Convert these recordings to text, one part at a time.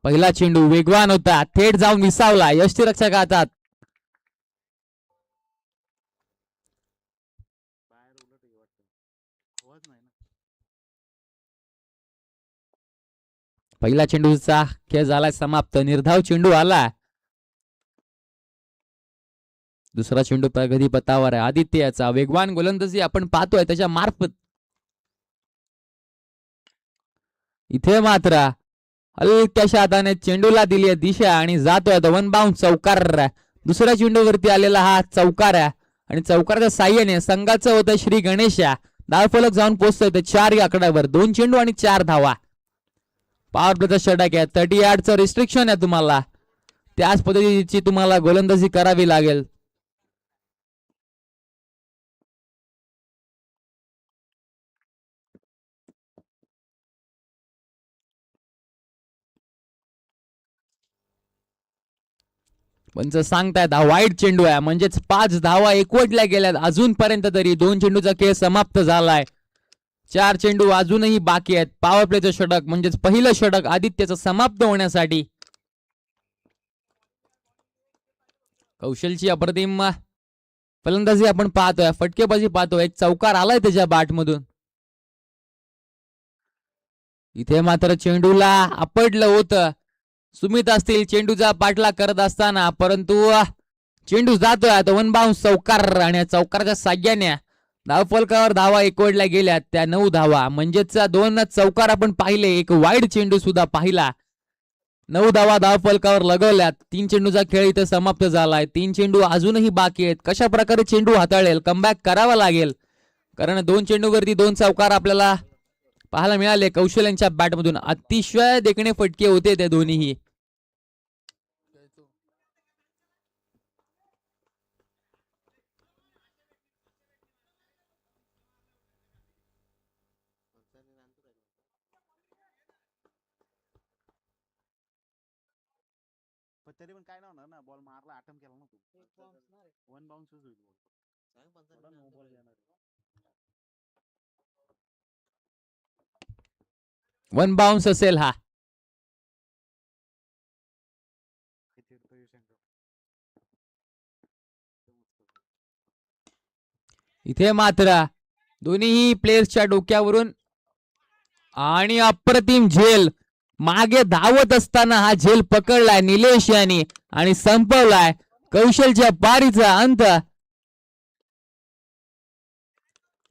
पहिला चेंडू वेगवान होता, थेट जाऊन विसावला यष्टीरक्षक हातात. पहिला चेंडूचा खेळ झाला समाप्त. निर्धाव चेंडू आला. दुसरा चेंडू प्रगती पथावर आहे. आदित्यचा वेगवान गोलंदाजी आपण पाहतोय त्याच्या मार्फत. इथे मात्र हलक्याशा हाताने चेंडूला दिली आहे दिशा आणि जातोय तो वन बाउंड चौकार. दुसऱ्या चेंडूवरती आलेला हा चौकार आहे आणि चौकाराच्या साह्याने संघाचं होतं श्री गणेशा. धावफलक जाऊन पोहोचतोय ते 4 या आकड्यावर. 2 चेंडू आणि 4 धावा. पॉवर प्लेचा षटक आहे. 30 यार्डचं रिस्ट्रिक्शन आहे तुम्हाला. त्याच पद्धतीची तुम्हाला गोलंदाजी करावी लागेल. पंच सांगतायत हा वाईट चेंडू आहे, म्हणजेच 5 धावा एकवटल्या गेल्यात अजूनपर्यंत. तरी 2 चेंडूचा खेळ समाप्त झालाय. 4 चेंडू अजूनही बाकी आहेत. पॉवर प्लेचं षटक म्हणजेच पहिलं षटक आदित्यचं समाप्त होण्यासाठी. कौशलची अप्रतिम फलंदाजी आपण पाहतोय. फटकेबाजी पाहतोय. एक चौकार आलाय त्याच्या बॅट मधून. इथे मात्र चेंडूला आपडलं होतं. सुमित असतील चेंडूचा पाठलाग करत असताना, परंतु चेंडू जातोय आता वन बाउंड चौकार आणि चौकाराच्या साह्याने धावफलकावर धावा एकवटल्या गेल्या त्या 9 धावा. म्हणजेच 2 चौकार आपण पाहिले, एक वाईड चेंडू सुद्धा पाहिला. 9 धावा धावफलकावर लगवल्यात. 3 चेंडूचा खेळ इथे समाप्त झालाय. 3 चेंडू अजूनही बाकी आहेत. कशा प्रकारे चेंडू हाताळेल, कमबॅक करावा लागेल, कारण 2 चेंडूवरती 2 चौकार आपल्याला पाहायला मिळाले कौशल यांच्या बॅटमधून. अतिशय देखणे फटके होते ते दोन्हीही. तरी पण काय होणार ना, बॉल मारला अटेम्प्ट केला ना तू, वन बाउन्सच होईल बॉल. वन बाउन्स असेल हा. इथे मात्र दोन्ही प्लेयर्सच्या डोक्यावरून आणि अप्रतिम झेल. मागे धावत असताना हा झेल पकडलाय निलेश यांनी आणि संपवलाय कौशलच्या पारीचा अंत.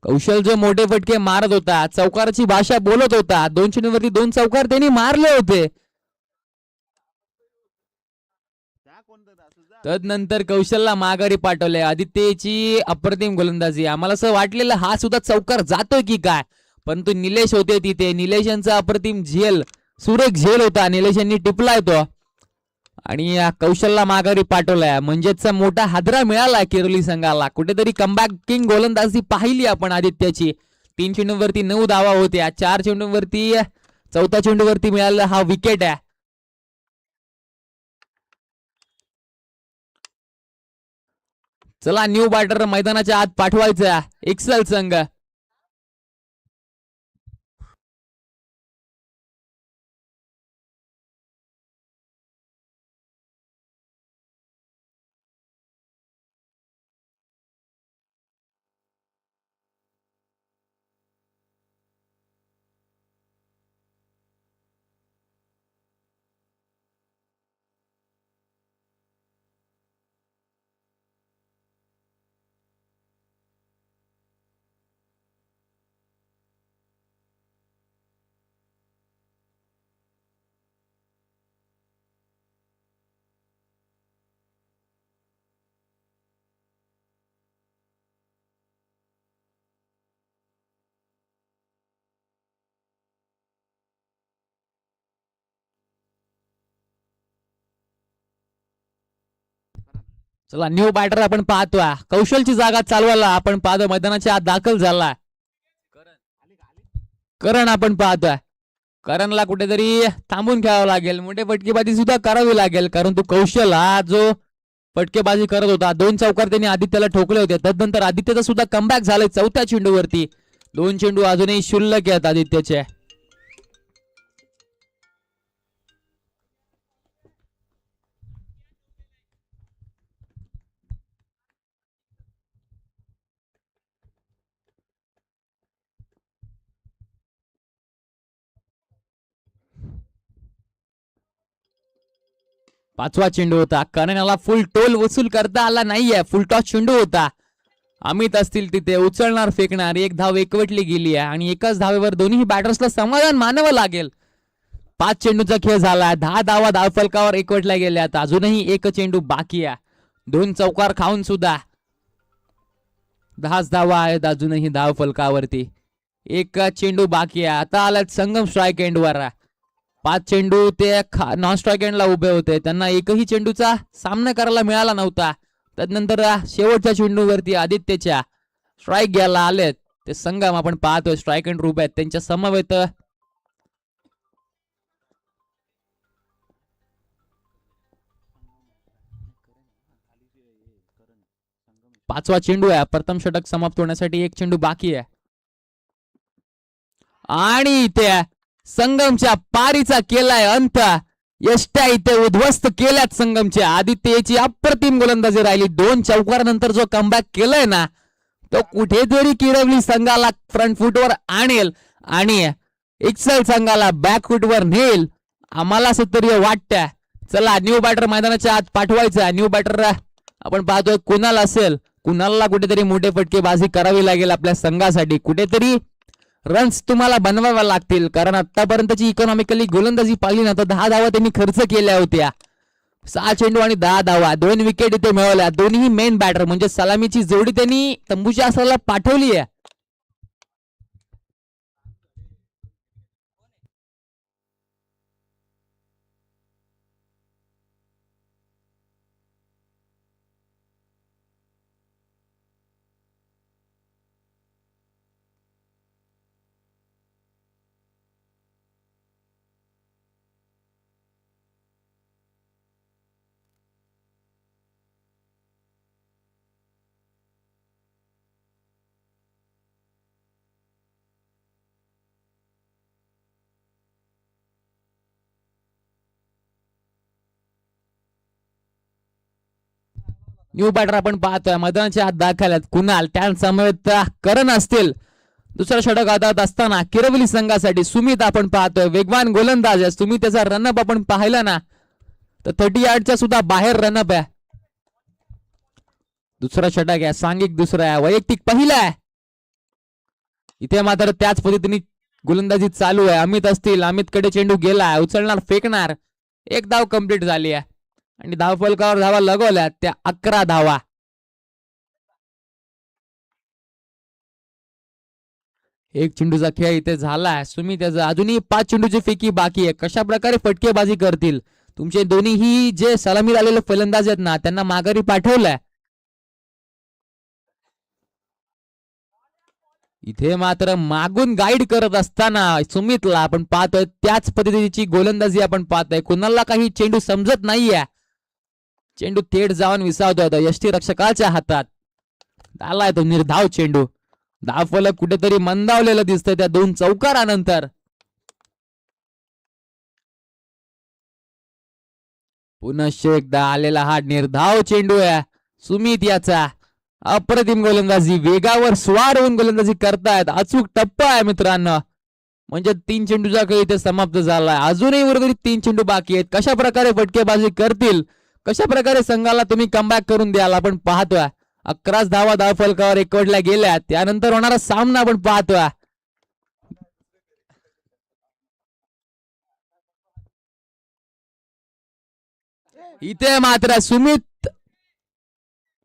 कौशल जो मोठे फटके मारत होता, चौकाराची भाषा बोलत होता, 2 चेंडूवरती 2 चौकार त्यांनी मारले होते. तदनंतर कौशलला माघारी पाठवले. आदित्यची अप्रतिम गोलंदाजी. आम्हाला असं वाटलेलं हा सुद्धा चौकार जातोय की काय, परंतु निलेश होते तिथे. निलेश यांचा अप्रतिम झेल, सुरेख झेल होता. निलेश यांनी टिपलाय तो आणि कौशलला माघारी पाठवलाय. म्हणजेच मोठा हादरा मिळाला किरोली संघाला. कुठेतरी कमबॅकिंग गोलंदाजी पाहिली आपण आदित्यची. 3 चेंडूवरती 9 धावा होत्या. 4 चेंडूवरती 4थ्या चेंडूवरती मिळालेला हा विकेट आहे. चला न्यू बॅटर मैदानाच्या आत पाठवायचा एक्सेल संघ. चला न्यू बॅटर आपण पाहतोय. कौशलची जागा चालवायला आपण पाहतो मैदानाच्या आत दाखल झाला करण. आपण पाहतोय करणला कुठेतरी थांबून खेळावं लागेल. मोठे फटकेबाजी सुद्धा करावी लागेल, कारण तो कौशल हा जो फटकेबाजी करत होता, 2 चौकार त्यांनी आदित्यला ठोकले होते. तदनंतर आदित्यचा सुद्धा कमबॅक झालाय 4थ्या चेंडूवरती. 2 चेंडू अजूनही शुल्लक आहेत आदित्यचे. पाचवा चेंडू होता. कर्णाला फुल टोल वसूल करता आला नाहीये. फुल टॉस चेंडू होता. अमित असतील तिथे उचलणार फेकणार. एक धाव एकवटली गेली आहे आणि एकाच धावेवर दोन्ही बॅटर्सला समाधान मानावं लागेल. 5 चेंडूचा खेळ झाला. 10 धावा धावफलकावर एकवटल्या गेल्यात. अजूनही एक चेंडू बाकी आहे. 2 चौकार खाऊन सुद्धा 10 धावा आहेत अजूनही धावफलकावरती. एक चेंडू बाकी आहे. आता आलात संगम स्ट्राईक एंडवर. 5 चेंडू ते नॉन स्ट्राईक एंडला उभे होते. त्यांना एकही चेंडूचा सामना करायला मिळाला नव्हता. त्यानंतर शेवटच्या चेंडूवरती आदित्यच्या स्ट्राईक घ्यायला आलेत ते संगम. आपण पाहतोय स्ट्राईक एंड उभे आहेत. त्यांच्या समवेत 5वा चेंडू आहे. प्रथम षटक समाप्त होण्यासाठी एक चेंडू बाकी आहे आणि इथे संगमच्या पारीचा केलाय अंत. यष्ट्या इथे उद्ध्वस्त केल्यात संगमच्या. आदित्य याची अप्रतिम गोलंदाजी राहिली. 2 चौकारानंतर जो कमबॅक केलाय ना तो कुठेतरी किरवली संघाला फ्रंट फुटवर आणेल आणि एक्सेल संघाला बॅक फुटवर नेल आम्हाला असं तरी वाटतंय. चला न्यू बॅटर मैदानाच्या आत पाठवायचा. न्यू बॅटर आपण पाहतोय कुणाल असेल. कुणालला कुठेतरी मोठे फटकेबाजी करावी लागेल आपल्या संघासाठी. कुठेतरी रन्स तुम्हाला बनवाव्या लागतील कारण आतापर्यंतची इकॉनॉमिकली गोलंदाजी पाहिली ना तर 10 धावा त्यांनी खर्च केल्या होत्या. 6 चेंडू आणि 10 धावा. 2 विकेट इथे मिळवल्या. दोन्ही मेन बॅटर म्हणजे सलामीची जोडी त्यांनी तंबूच्या आसराला पाठवली आहे. न्यू बॅटर आपण पाहतोय मैदानाच्या आत दाखल आहेत कुणाल. त्यासमवेत करण असतील. दुसरा षटक हातात असताना किरवली संघासाठी सुमित आपण पाहतोय. वेगवान गोलंदाज आहे सुमित. त्याचा रनअप आपण पाहिला ना तर 38च्या सुद्धा बाहेर रनअप आहे. दुसरा षटक आहे. सांघिक दुसरा आहे. वैयक्तिक पहिला आहे. इथे मात्र त्याच पद्धतीने गोलंदाजी चालू आहे. अमित असतील. अमितकडे चेंडू गेला. उचलणार फेकणार. एक धाव कंप्लीट झाली आहे आणि धावफलकावर धावा लगवल्या त्या 11 धावा. एक चेंडूचा खेळ इथे झालाय. सुमित त्याचा अजूनही 5 चेंडूची फेकी बाकी आहे. कशा प्रकारे फटकेबाजी करतील तुमचे दोन्हीही जे सलामीला आलेले फलंदाज आहेत ना त्यांना माघारी पाठवलंय. इथे मात्र मागून गाईड करत असताना सुमितला आपण पाहतोय त्याच पद्धतीची गोलंदाजी आपण पाहतोय. कुणाला काही चेंडू समजत नाहीये. चेंडू थेट जाऊन विसावतोय यष्टीरक्षकाच्या हातात. आलाय तो निर्धाव चेंडू. धावफलक कुठेतरी मंदावलेलं दिसतंय त्या 2 चौकारानंतर. पुनश्च एकदा आलेला हा निर्धाव चेंडू आहे सुमित याचा. अप्रतिम गोलंदाजी. वेगावर स्वार होऊन गोलंदाजी करतायत. अचूक टप्पा आहे मित्रांनो. म्हणजे 3 चेंडूचा खेळ इथे समाप्त झालाय. अजूनही उर्वरित 3 चेंडू बाकी आहेत. कशा प्रकारे फटकेबाजी करतील. कशा प्रकारे संघाला तुम्ही कमबॅक करून द्याल आपण पाहतोय. 11 धावा धावफलकावर एकवटल्या गेल्या. त्यानंतर होणारा सामना आपण पाहतोय. इथे मात्र सुमित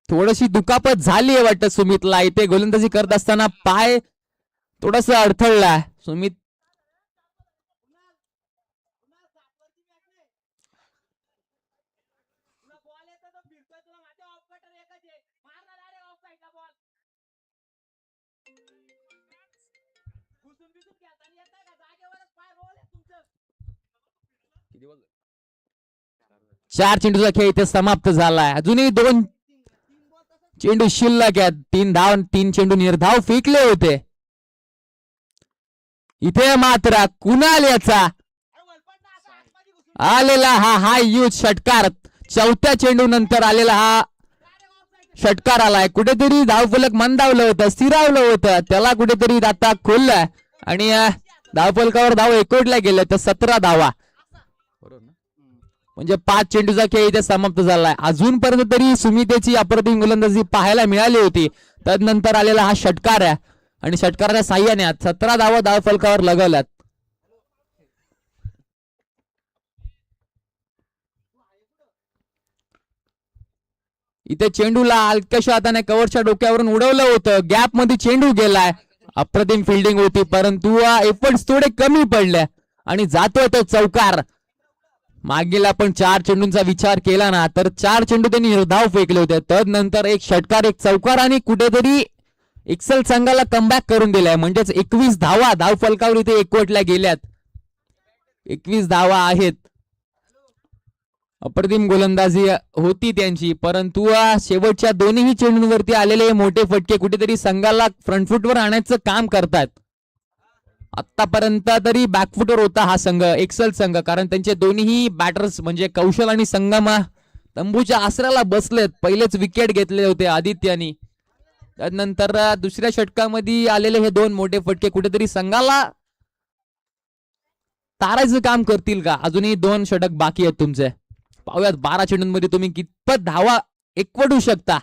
थोडीशी दुखापत झाली आहे वाटतं सुमितला. इथे गोलंदाजी करत असताना पाय थोडस अडथळला सुमित. चार चेंडूचा खेळ इथे समाप्त झालाय. अजूनही 2 चेंडू शिल्लक आहेत. 3 धाव 3 चेंडू निर्धाव फेकले होते. इथे मात्र कुणाल याचा आलेला हा हाय यूज षटकार. 4थ्या चेंडू नंतर आलेला हा षटकार आलाय. कुठेतरी धावफलक मंदावलं होतं. स्थिरावलं होतं. त्याला कुठेतरी आता खोललाय आणि धावफलकावर धाव एकवटल्या गेल्या तर 17 धावा. म्हणजे 5 चेंडूचा खेळ इथे समाप्त झालाय. अजूनपर्यंत तरी सुमितेची अप्रतिम गोलंदाजी पाहायला मिळाली होती. त्यानंतर आलेला हा षटकार आहे आणि षटकाराच्या साह्याने 17 धावा धाव फलकावर लगवल्यात. इथे चेंडूला हलक्याशा हाताने कव्हरच्या डोक्यावरून उडवलं होतं. गॅप मध्ये चेंडू गेलाय. अप्रतिम फिल्डिंग होती परंतु एफर्ट्स थोडे कमी पडले आणि जातोय तो चौकार. मागील आपण 4 चेंडूंचा विचार केला ना तर 4 चेंडू त्यांनी निर्धाव फेकले होते. तदनंतर एक षटकार एक चौकार आणि कुठेतरी एक्सेल संघाला कमबॅक करून दिलाय. म्हणजेच 21 धावा धाव फलकावर इथे एकवटल्या गेल्यात. 21 धावा आहेत. अप्रतिम गोलंदाजी होती त्यांची परंतु शेवटच्या दोन्ही चेंडूंवरती आलेले मोठे फटके कुठेतरी संघाला फ्रंटफुटवर आणायचं काम करतात. आतापर्यंत तरी बॅकफुटवर होता हा संघ एक्सेल संघ, कारण त्यांचे दोन्ही बॅटर्स म्हणजे कौशल आणि संगम तंबूच्या आसऱ्याला बसलेत. पहिलेच विकेट घेतले होते आदित्यानी. त्यानंतर दुसऱ्या षटकामध्ये आलेले हे 2 मोठे फटके कुठेतरी संघाला तारायचं काम करतील का? अजूनही 2 षटक बाकी आहेत तुमचे. पाहूयात 12 चेंडूंमध्ये तुम्ही कितपत धावा एकवटू शकता.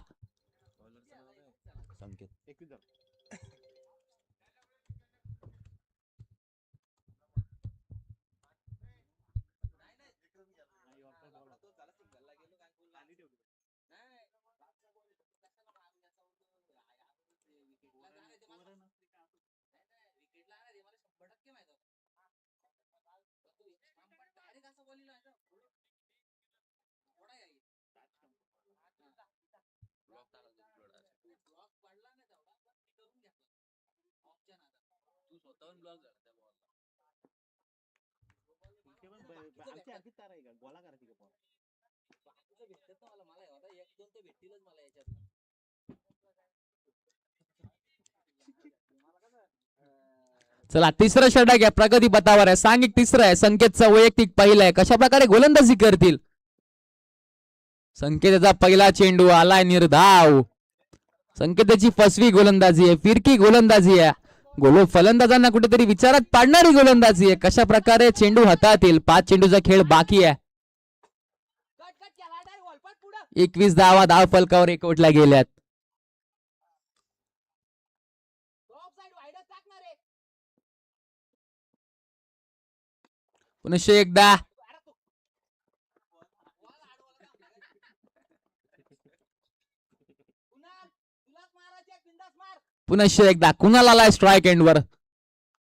चला तिसरं षटक आहे प्रगती पथावर आहे. सांघिक तिसरं आहे. संकेतचा वैयक्तिक पहिला आहे. कशा प्रकारे गोलंदाजी करतील संकेताचा पहिला चेंडू आलाय निर्धाव. संकेताची फसवी गोलंदाजी आहे. फिरकी गोलंदाजी आहे. फलंदाजांना कुठेतरी विचारात पाडणारी गोलंदाजी आहे. कशा प्रकारे चेंडू हाताळतील. 5 चेंडूचा खेळ बाकी आहे. 21 धावा धाव फलकावर एकवटल्या गेल्यात. पुनश्च एकदा पुनश्च एकदा कुणाल आलाय स्ट्राईक एंडवर.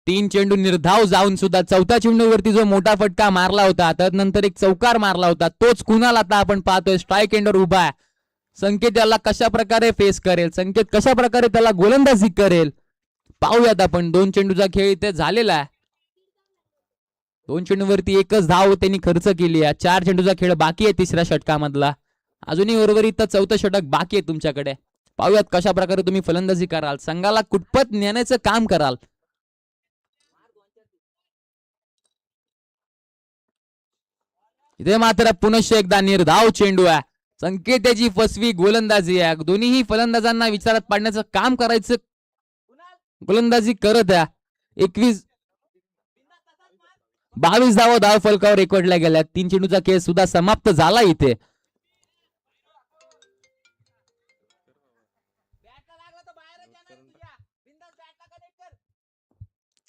3 चेंडू निर्धाव जाऊन सुद्धा 4थ्या चेंडूवरती जो मोठा फटका मारला होता त्यानंतर एक चौकार मारला होता तोच कुणाल आता आपण पाहतोय स्ट्राईक एंडवर उभा आहे. संकेत याला कशा प्रकारे फेस करेल. संकेत कशा प्रकारे त्याला गोलंदाजी करेल पाहूयात आपण. 2 चेंडूचा खेळ इथे झालेला आहे. 2 चेंडूवरती एकच धाव त्यांनी खर्च केली आहे. 4 चेंडूचा खेळ बाकी आहे तिसऱ्या षटकामधला. अजूनही उर्वरित 4थं षटक बाकी आहे तुमच्याकडे. पाहूयात कशा प्रकारे तुम्ही फलंदाजी कराल. संघाला कुठपत नेण्याचं काम कराल. इथे मात्र पुनश्च एकदा निर्धाव चेंडू आहे. संकेताची फसवी गोलंदाजी आहे. दोन्ही फलंदाजांना विचारात पाडण्याचं काम करायचं गोलंदाजी करत आहे. 22 धावा धाव फलकावर एकवटल्या गेल्या. 3 चेंडूचा खेळ सुद्धा समाप्त झाला इथे.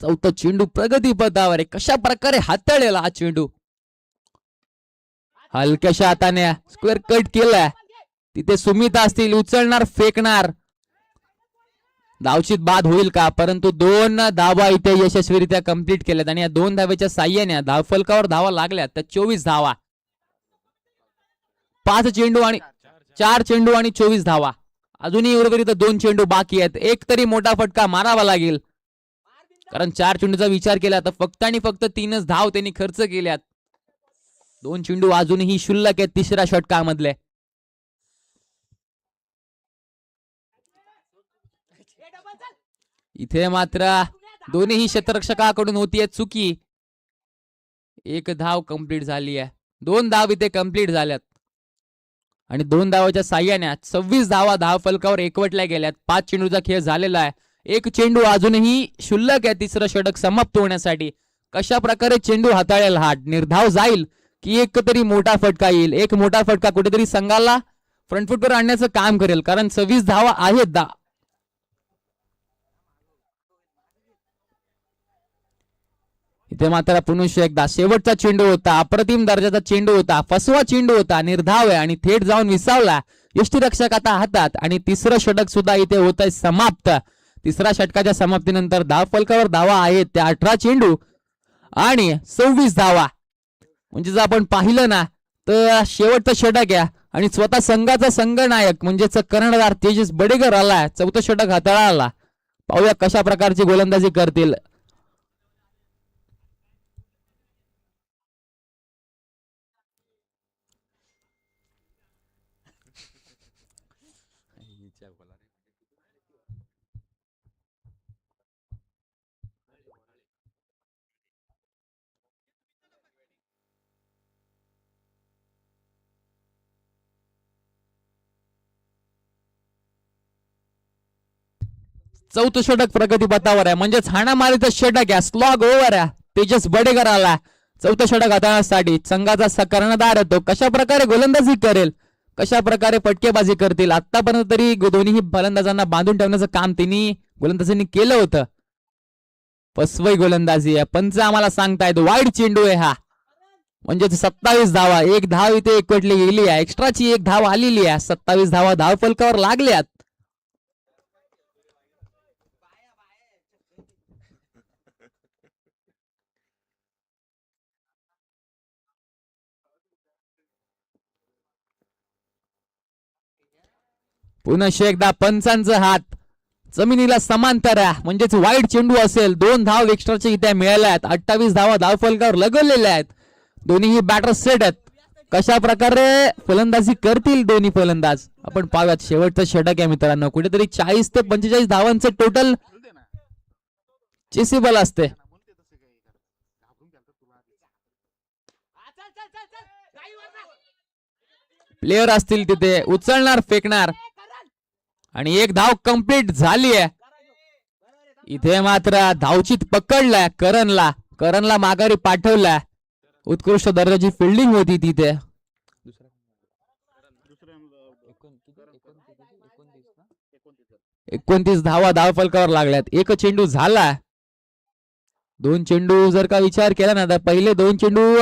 चौथा चेंडू प्रगती पथावर आहे. कशा प्रकारे हाताळलेला हा चेंडू. हलक्याशा हाताने स्क्वेअर कट केलाय. तिथे सुमिता असतील उचलणार फेकणार. धावचित बाद होईल का. परंतु 2 धावा इथे यशस्वीरित्या कंप्लीट केल्यात आणि या 2 धावेच्या साह्याने धाव फलकावर धावा लागल्यात. तर 24 धावा. 5 चेंडू आणि 4 चेंडू आणि 24 धावा. अजूनही उर्वरित 2 चेंडू बाकी आहेत. एक तरी मोठा फटका मारावा लागेल कारण 4 चेंडूचा विचार केला तर फक्त आणि फक्त 3च धाव त्यांनी खर्च केल्यात. 2 चेंडू अजूनही शुल्लक आहेत तिसऱ्या षटकामधले. इथे मात्र दोन्ही क्षेत्ररक्षकाकडून होतीये चुकी. 1 धाव कंप्लीट झाली आहे. 2 धाव इथे कंप्लीट झाल्यात आणि 2 धावाच्या साह्याने 26 धावा धाव फलकावर एकवटल्या गेल्यात. 5 चेंडूचा खेळ झालेला आहे. 1 चेंडू अजूनही शुल्लक आहे तिसरं षटक समाप्त होण्यासाठी. कशा प्रकारे चेंडू हाताळेल हा. निर्धाव जाईल की एक तरी मोठा फटका येईल, एक मोठा फटका कुठेतरी संघाला फ्रंट फुटवर आणण्याचं काम करेल, कारण 26 धावा आहेत. इथे मात्र पुनश्च एकदा शेवटचा चेंडू होता, अप्रतिम दर्जाचा चेंडू होता, फसवा चेंडू होता, निर्धाव आहे आणि थेट जाऊन विसावला यष्टीरक्षक आता हातात. आणि तिसरं षटक सुद्धा इथे होत आहे समाप्त. तिसऱ्या षटकाच्या समाप्तीनंतर धाव फलकावर धावा आहेत त्या 18 चेंडू आणि 26 धावा. म्हणजे जर आपण पाहिलं ना तर शेवटचं षटक आहे आणि स्वतः संघाचा संघनायक म्हणजेच कर्णधार तेजस बडेकर आलाय, चौथं षटक हाताळायला. पाहूया कशा प्रकारची गोलंदाजी करतील. चौथं षटक प्रगतीपथावर आहे, म्हणजेच हाणामारीचं षटक आहे, स्लॉग ओव्हर आहे. तेजस बडेकर आला चौथं षटक हाताळण्यासाठी. संघाचा कर्णधार तो कशा प्रकारे गोलंदाजी करेल, कशा प्रकारे फटकेबाजी करतील. आतापर्यंत तरी दोन्ही फलंदाजांना बांधून ठेवण्याचं काम तिन्ही गोलंदाजांनी केलं होतं. फसवई गोलंदाजी आहे. पंच आम्हाला सांगतायत वाईड चेंडू आहे हा, म्हणजे 27 धावा. एक धाव इथे एकवटली गेली आहे, एक्स्ट्राची एक धाव आलेली आहे. 27 धावा धाव फलकावर लागल्यात. पुनश्च एकदा पंचांचा हात जमिनीला समांतर आहे, म्हणजेच वाईड चेंडू असेल. 2 धाव एक्स्ट्राचे इथे मिळाल्या आहेत. 28 धावा धाव फलकावर लगवलेल्या आहेत. दोन्ही बॅटर सेट आहेत. कशा प्रकारे फलंदाजी करतील दोन्ही फलंदाज आपण पाहूयात. शेवटचं षटक आहे मित्रांनो, कुठेतरी 40 ते 45 धावांचं टोटल चेसिबल असते. प्लेयर असतील तिथे उचलणार फेकणार आणि एक धाव कंप्लीट झाली आहे. इथे मात्र धावचीत पकडलाय करणला माघारी पाठवलाय. उत्कृष्ट दर्जाची फिल्डिंग होती तिथे. 29 धावा धाव फलकावर लागल्यात. एक चेंडू झाला, 2 चेंडू जर का विचार केला ना तर पहिले 2 चेंडू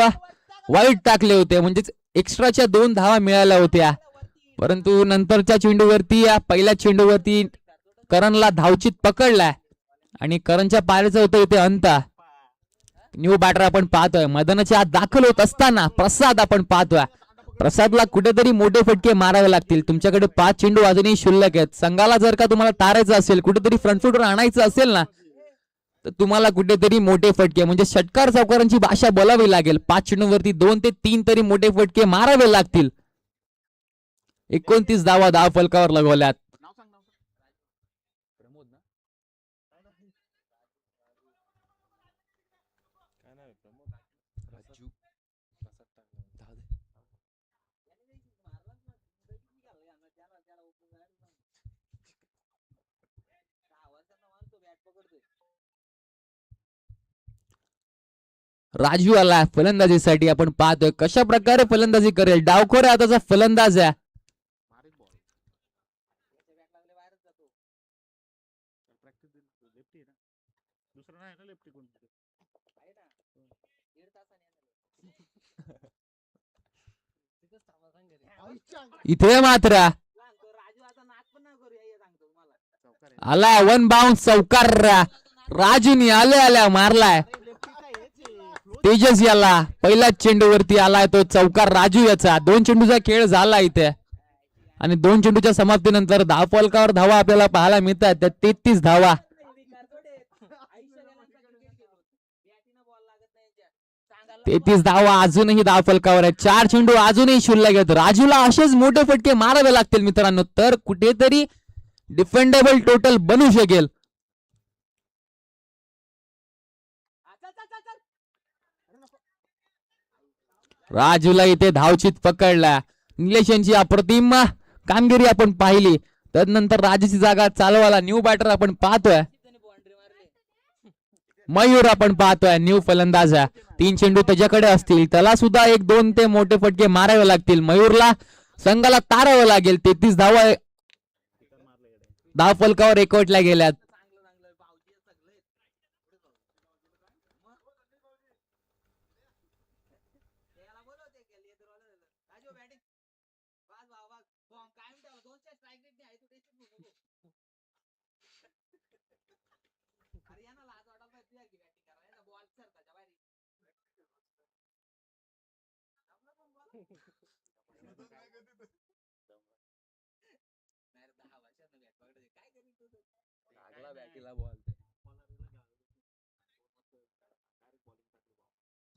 वाईट टाकले होते, म्हणजेच एक्स्ट्राच्या 2 धावा मिळाल्या होत्या. परंतु नंतरच्या चेंडूवरती पहिल्या चेंडूवरती करणला धावचीत पकडलाय आणि करणच्या पायाचं होतं इथे अंत. न्यू बॅटर आपण पाहतोय मैदानाच्या आत दाखल होत असताना प्रसाद आपण पाहतोय. प्रसादला कुठेतरी मोठे फटके मारावे लागतील. तुमच्याकडे 5 चेंडू अजूनही शिल्लक आहेत. संघाला जर का तुम्हाला तारायचं असेल, कुठेतरी फ्रंट फुटवर आणायचं असेल ना तर तुम्हाला कुठेतरी मोठे फटके म्हणजे षटकार चौकारांची भाषा बोलावी लागेल. 5 चेंडूवरती 2 ते 3 तरी मोठे फटके मारावे लागतील. 29 धावा धाव फलकावर लगवल्यात. राजू आला फलंदाजीसाठी. आपण पाहतोय कशा प्रकारे फलंदाजी करेल. डावखोर आताचा फलंदाज आहे. इथे मात्र आला 1 बाउन्स चौकार. राजूनी आल्या मारलाय. तेजस याला पहिल्याच चेंडूवरती आलाय तो चौकार राजू याचा. 2 चेंडूचा खेळ झाला इथे आणि 2 चेंडूच्या समाप्तीनंतर धाव फलकावर धावा आपल्याला पाहायला मिळतात. त्या 33 धावा. 33 धावा अजूनही धाव फलकावर आहे. 4 चेंडू अजूनही शिल्लक आहेत. राजूला असेच मोठे फटके मारावे लागतील मित्रांनो तर कुठेतरी डिफेंडेबल टोटल बनू शकेल. राजूला इथे धावचीत पकडला. निलेशनची अप्रतिम कामगिरी आपण पाहिली. त्यानंतर राजूची जागा चालवायला न्यू बॅटर आपण पाहतोय. मयूर आपण पाहतोय न्यू फलंदाज आहे. 3 चेंडू त्याच्याकडे असतील, त्याला सुद्धा 1-2 ते मोठे फटके मारावे लागतील. मयूरला संघाला तारावं लागेल. 33 धावा धाव फलकावर एकवटल्या गेल्यात.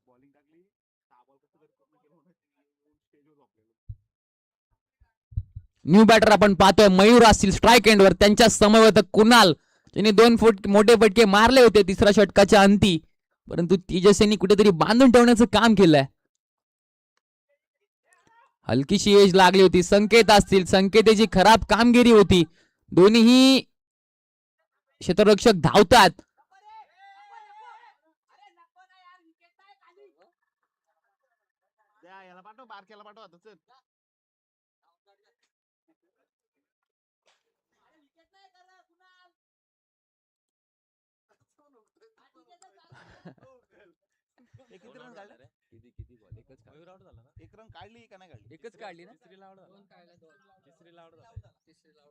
बॉलिंग टाकली 6 बॉल कसं तरी पूर्ण केलं म्हणून स्टेजवर झोपलेलो. न्यू बॅटर आपण पाहतोय मयूर असतील स्ट्राईक एंडवर. त्यांच्या समवेत कुणाल, त्यांनी 2 फूट मोठे फटके मारले होते तिसऱ्या षटकाच्या अंती, परंतु तेजस यांनी कुठेतरी बांधून ठेवण्याचं काम केलंय. हलकीशी एज लागली होती. संकेत असतील, संकेताची खराब कामगिरी होती. दोन्हीही क्षेत्ररक्षक धावतात. याला पाठव, बारक्याला पाठव आता चल. किती रन काढले? किती बॉल? एक रन काढली का नाही काढली? एकच काढली ना.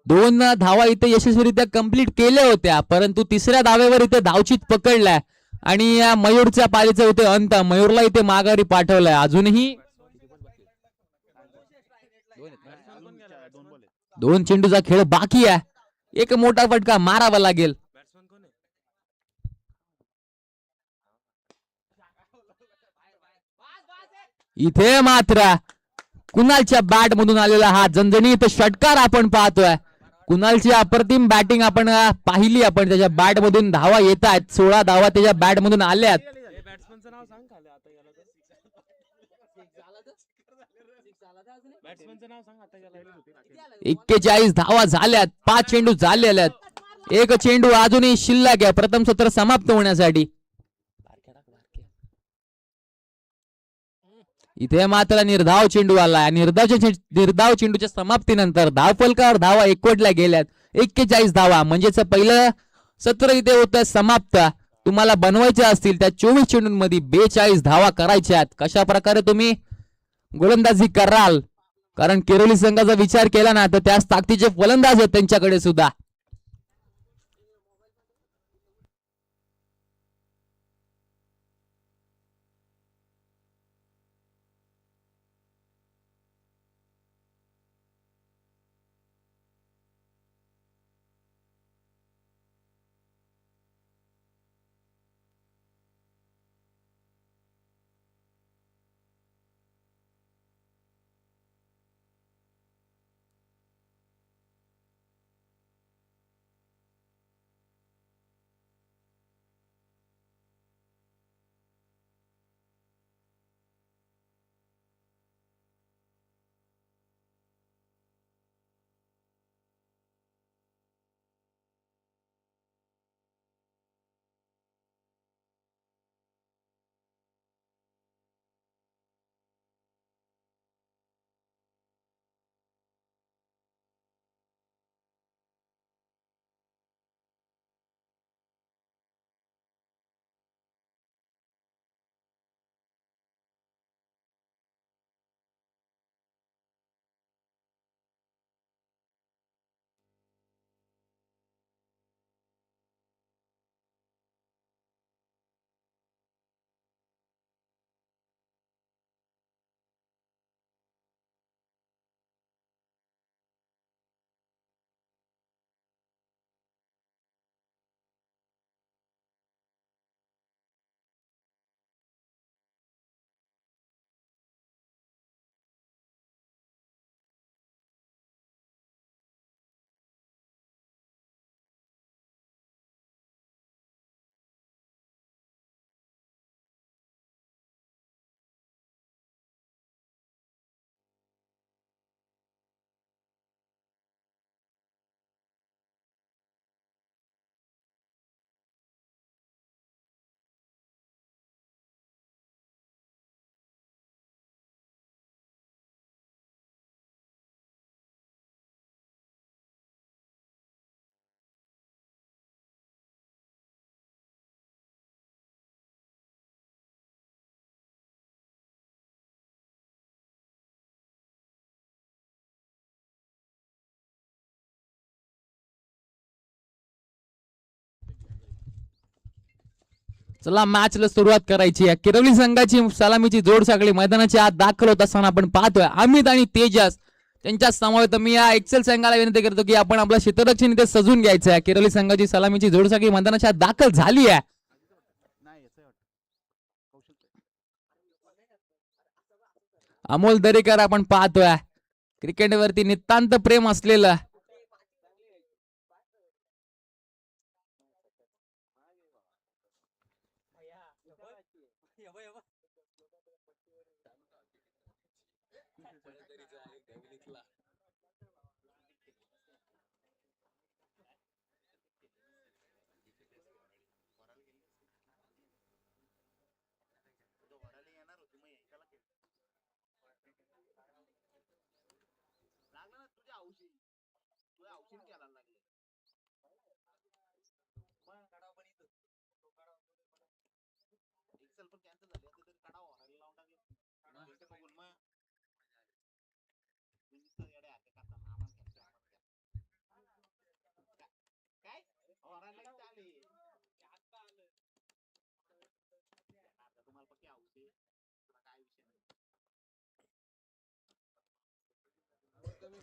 2 2 धावा इथे यशस्वीरित्या कंप्लीट केल्या होत्या, परंतु तिसऱ्या धावेवर इथे धावचीत पकडलाय आणि या मयूरच्या पारीचा इथे अंत. मयूरला इथे माघारी पाठवलाय. अजूनही 2 चेंडूचा खेळ बाकी आहे. एक मोठा फटका मारावा लागेल. इथे मात्र कुणालच्या बॅट मधून आलेला हा झणझणीत षटकार आपण पाहतोय. कुणालची अप्रतिम बॅटिंग आपण पाहिली. आपण त्याच्या बॅट मधून धावा येत आहेत. 16 धावा त्याच्या बॅट मधून आल्यात. 41 धावा झाल्यात. 5 चेंडू झालेले. एक चेंडू अजूनही शिल्लक आहे प्रथम सत्र समाप्त होण्यासाठी. इथे मात्र निर्धाव चेंडू आलाय. निर्धाव चेंडूच्या समाप्तीनंतर धावफलकावर धावा एकवटल्या गेल्यात. 41 धावा म्हणजेच पहिलं सत्र इथे होतं समाप्त. तुम्हाला बनवायचे असतील त्या 24 चेंडूंमध्ये 42 धावा करायच्या आहेत. कशा प्रकारे तुम्ही गोलंदाजी कराल, कारण केरोली संघाचा विचार केला ना तर त्याच ताकदीचे फलंदाज आहेत त्यांच्याकडे सुद्धा. चला मॅचला सुरुवात करायची आहे. किरवली संघाची सलामीची जोड साखळी मैदानाच्या आत दाखल होत असताना आपण पाहतोय अमित आणि तेजस त्यांच्या समवेत मी या एक्सेल संघाला विनंती करतो की आपण आपला क्षेत्ररक्षण इथे सजून घ्यायचं आहे. किरवली संघाची सलामीची जोड साखळी मैदानाच्या आत दाखल झाली आहे. नाही याचं आहे वाटतं. कौशलचं आहे. अमोल दरेकर आपण पाहतोय क्रिकेटवरती नितांत प्रेम असलेलं तो वराला येणार होती मग एकाला केलं. लागलं ना तुझ्या औषधी केला लागले. एक्सेल पण कॅन्सल झाली आता तरी काढावं वराला लावून टाकलं. नुसतं बघून मग नुसतं येड्या हाते करतात. आम्हाला घ्यायचं, आम्हाला घ्यायचं. काय वराला इथं आले. आता तुम्हाला पक्की औषधी तुला काय विषय नाही.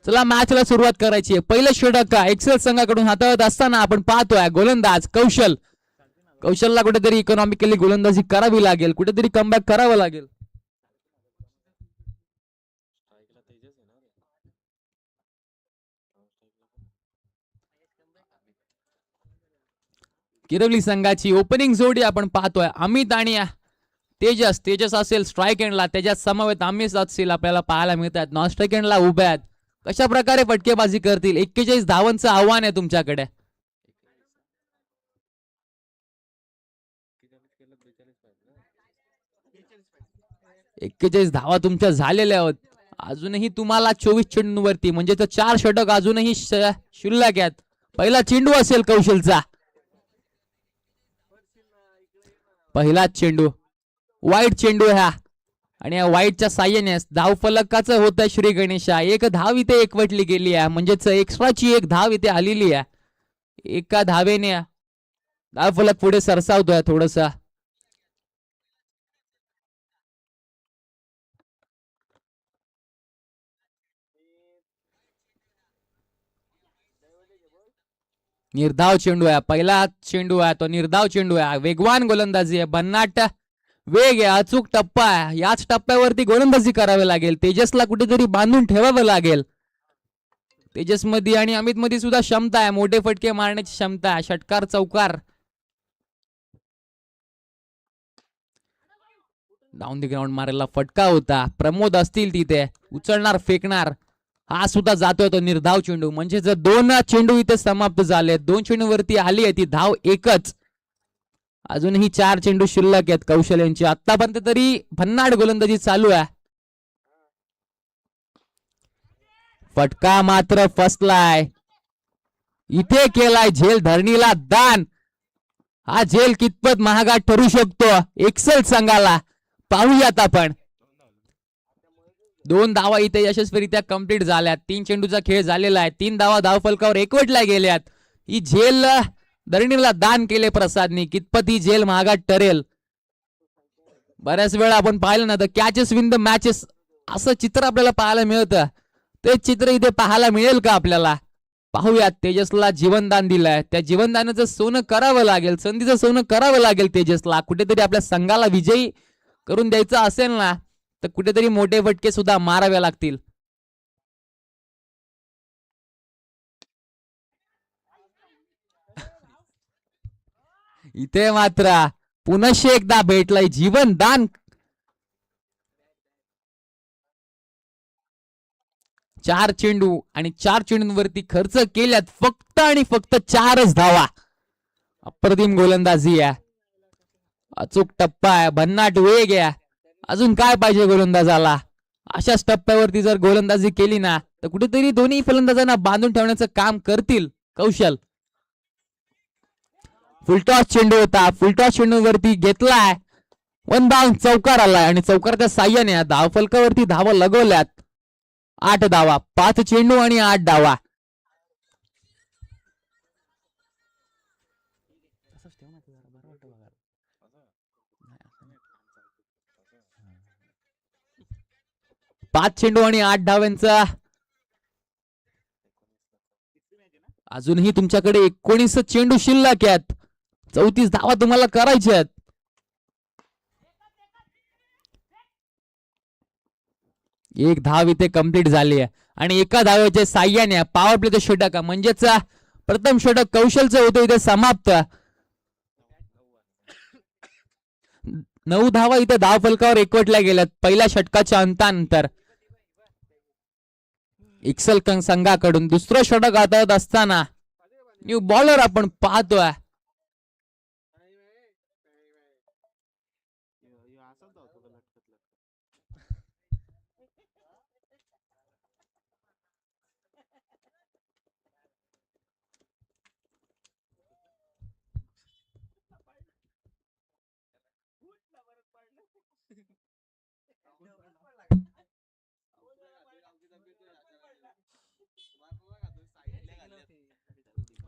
चला मॅचला सुरुवात करायची आहे. पहिलं षटक एक्सेल संघाकडून हाताळत असताना आपण पाहतोय गोलंदाज कौशलला कुठेतरी इकॉनॉमिकली गोलंदाजी करावी लागेल, कुठेतरी कमबॅक करावं लागेल. किरवली संघाची ओपनिंग जोडी आपण पाहतोय अमित आणि तेजस असेल स्ट्राईक एंडला, त्याच्या समवेत अमित असेल आपल्याला पाहायला मिळतात. नॉन स्ट्राईक एंडला उभ्या आहेत. कशा प्रकारे फटकेबाजी करतील? 41 धावांचं आव्हान आहे तुमच्याकडे. 41 धावा तुमच्या झालेल्या आहेत. अजूनही तुम्हाला 24 चेंडूंवरती म्हणजे 4 षटक अजूनही शिल्लक आहेत. पहिला चेंडू असेल कौशलचा. पहिला चेंडू वाईट चेंडू ह्या आणि या वाईटच्या साह्याने धावफलकाचं होतं श्री गणेशा. एक धाव इथे एकवटली गेली आहे म्हणजेच एक्स्ट्राची एक धाव इथे आलेली आहे. एका धावेने धावफलक पुढे सरसावतोय थोडसा. निर्धाव चेंडू आहे. पहिला चेंडू आहे तो निर्धाव चेंडू आहे. वेगवान गोलंदाजी आहे, भन्नाट वेग आहे, अचूक टप्पा आहे. याच टप्प्यावरती गोलंदाजी करावी लागेल. तेजसला कुठेतरी बांधून ठेवावं लागेल. तेजस मध्ये आणि अमित मध्ये सुद्धा क्षमता आहे, मोठे फटके मारण्याची क्षमता आहे. षटकार चौकार डाऊन द ग्राउंड मारायला फटका होता. प्रमोद असतील तिथे उचलणार फेकणार. हा सुद्धा जातोय तो निर्धाव चेंडू म्हणजे जर 2 चेंडू इथे समाप्त झाले, 2 चेंडूवरती आली आहे ती धाव एकच. अजूनही 4 चेंडू शिल्लक आहेत कौशल यांची. आतापर्यंत तरी भन्नाट गोलंदाजी चालू आहे. फटका मात्र फसलाय. इथे केलाय झेल धरणीला दान. हा झेल कितपत महागात ठरू शकतो एक्सेल संघाला पाहूयात आपण. 2 धावा इथे यशस्वीरित्या कंप्लीट झाल्यात. 3 चेंडूचा खेळ झालेला आहे. 3 धावा धावफलकावर एकवटल्या गेल्यात. ही झेल धरणीला दान केले प्रसादनी. कितपत ही झेल महागात ठरेल. बऱ्याच वेळा आपण पाहिलं ना तर कॅचेस विन द मॅचेस असं चित्र आपल्याला पाहायला मिळतं. ते चित्र इथे पाहायला मिळेल का आपल्याला? पाहूयात. तेजसला जीवनदान दिलंय, त्या जीवनदानाचं सोनं करावं लागेल, संधीचं सोनं करावं लागेल तेजसला. कुठेतरी आपल्या संघाला विजयी करून द्यायचं असेल ना तर कुठेतरी मोठे फटके सुद्धा मारावे लागतील. इथे मात्र पुनश्च एकदा भेटलाय जीवनदान. 4 चेंडू आणि 4 चेंडूंवरती खर्च केल्यात फक्त आणि फक्त 4च धावा. अप्रतिम गोलंदाजी आहे, अचूक टप्पा आहे, भन्नाट वेग आहे. अजून काय पाहिजे गोलंदाजाला? अशाच टप्प्यावरती जर गोलंदाजी केली ना तर कुठेतरी दोन्ही फलंदाजांना बांधून ठेवण्याचं काम करतील कौशल. फुलटॉस चेंडू होता, फुलटॉस चेंडूवरती घेतलाय, 1 बाउंड चौकार आलाय आणि चौकारच्या साह्याने धावफलकावरती धावा लगवल्यात. 8 धावा, 5 चेंडू आणि 8 धावा. 5 चेंडू आणि 8 धावांचा. किती match आहे ना? अजूनही तुमच्याकडे 19 चेंडू शिल्लक आहेत. 34 धावा तुम्हाला करायच्या आहेत. एक धाव इथे कंप्लीट झाली आहे आणि एका धावेच्या साह्याने पॉवर प्लेचं षटक म्हणजेच प्रथम षटक कौशलचं होतं इथे समाप्त. 9 धावा इथे धाव फलकावर एकवटल्या गेल्यात पहिल्या षटकाच्या अंतानंतर. एक्सल संघाकडून दुसरं षटक हाताळत असताना न्यू बॉलर आपण पाहतोय. असंच जाऊ तुला लटकत लटकत.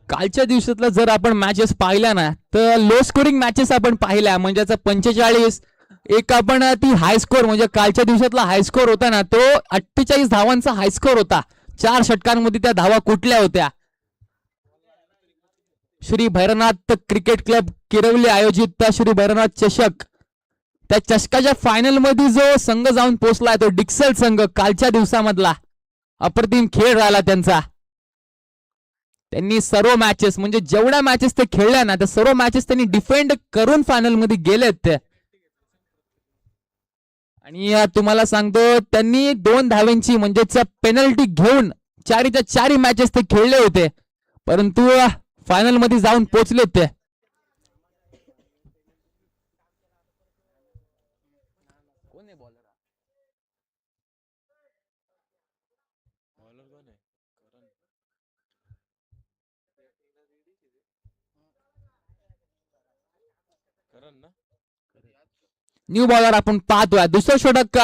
कालच्या दिवसातला जर आपण मॅचेस पाहिल्या ना तर लो स्कोरिंग मॅचेस आपण पाहिल्या म्हणजे 45 एक आपण ती हाय स्कोर म्हणजे कालच्या दिवसातला हाय स्कोर होता ना तो 48 धावांचा हाय स्कोर होता. 4 षटकांमध्ये त्या धावा कुठल्या होत्या. श्री भैरवनाथ क्रिकेट क्लब किरवली आयोजित श्री भैरवनाथ चषक त्या चषकाच्या फायनल मध्ये जो संघ जाऊन पोहोचलाय तो डिक्सल संघ कालच्या दिवसामधला अप्रतिम खेळ राहिला त्यांचा. त्यांनी सर्व मॅचेस म्हणजे जेवढ्या मॅचेस ते खेळल्या ना त्या सर्व मॅचेस त्यांनी डिफेंड करून फायनल मध्ये गेलेत ते. आणि तुम्हाला सांगतो त्यांनी 2 धाव्यांची म्हणजेच पेनल्टी घेऊन 4च्या 4 मॅचेस ते खेळले होते परंतु फायनल मध्ये जाऊन पोहोचलेत ते. कोण आहे बॉलर? बॉलर कोण आहे? करण ना. न्यू बॉलर आपण पाहतोय दुसरं षटक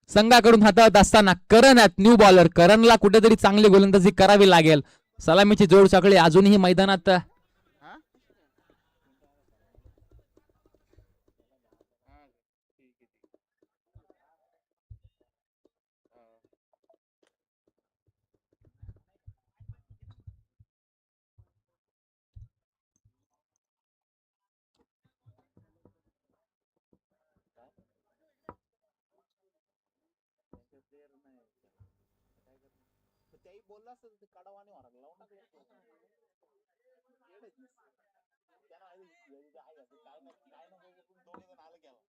संघाकडून हाताळत असताना करण आहेत न्यू बॉलर. करणला कुठेतरी चांगली गोलंदाजी करावी लागेल. सलामीची जोड सगळे अजूनही मैदानात. हा? हा, ठीक आहे, ठीक आहे. त्यांचे player नाही. काय करणार? तर त्याही बोलला असतं ते कडावाने मारायला लावून टाकलं असतं. येडे दिसते. त्यानं आहे ते आहे ते काय ना बघून दोघे जण आलं केला.